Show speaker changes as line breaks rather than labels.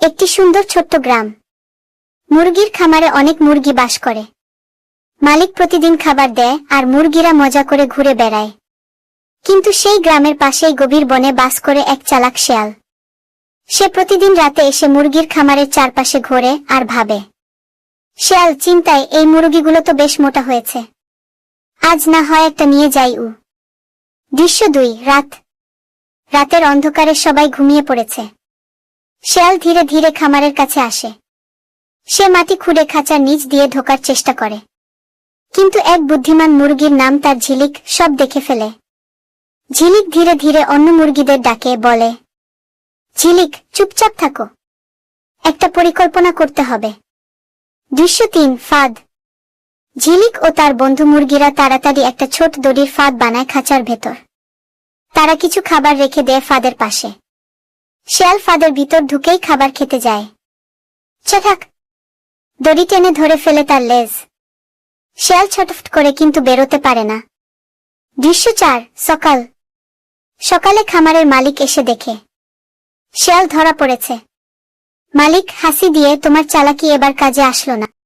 একটি সুন্দর ছোট্ট গ্রাম। মুরগির খামারে অনেক মুরগি বাস করে। মালিক প্রতিদিন খাবার দেয় আর মুরগিরা মজা করে ঘুরে বেড়ায়। কিন্তু সেই গ্রামের পাশেই গভীর বনে বাস করে এক চালাক শেয়াল। সে প্রতিদিন রাতে এসে মুরগির খামারের চারপাশে ঘোরে আর ভাবে। শেয়াল চিন্তায়, এই মুরগিগুলো তো বেশ মোটা হয়েছে, আজ না হয় একটা নিয়ে যাই। দৃশ্য 2, রাত। রাতের অন্ধকারে সবাই ঘুমিয়ে পড়েছে। শেয়াল ধীরে ধীরে খামারের কাছে আসে। সে মাটি খুঁড়ে খাঁচার নিচ দিয়ে ঢোকার চেষ্টা করে, কিন্তু এক বুদ্ধিমান মুরগির নাম তার ঝিলিক সব দেখে ফেলে। ঝিলিক ধীরে ধীরে অন্য মুরগিদের ডাকে বলে, ঝিলিক, চুপচাপ থাকো, একটা পরিকল্পনা করতে হবে। দৃশ্য 3, ফাঁদ। ঝিলিক ও তার বন্ধু মুরগিরা তাড়াতাড়ি একটা ছোট দড়ির ফাঁদ বানায় খাঁচার ভেতর। তারা কিছু খাবার রেখে দেয় ফাঁদের পাশে। শেয়াল ফাঁদের ভিতর ঢুকেই খাবার খেতে যায়। ছটাক! দড়ি টেনে ধরে ফেলে তার লেজ। শেয়াল ছটফট করে কিন্তু বেরোতে পারে না। দৃশ্য 4, সকাল। সকালে খামারের মালিক এসে দেখে শেয়াল ধরা পড়েছে। মালিক হাসি দিয়ে, তোমার চালাকি এবার কাজে আসলো না।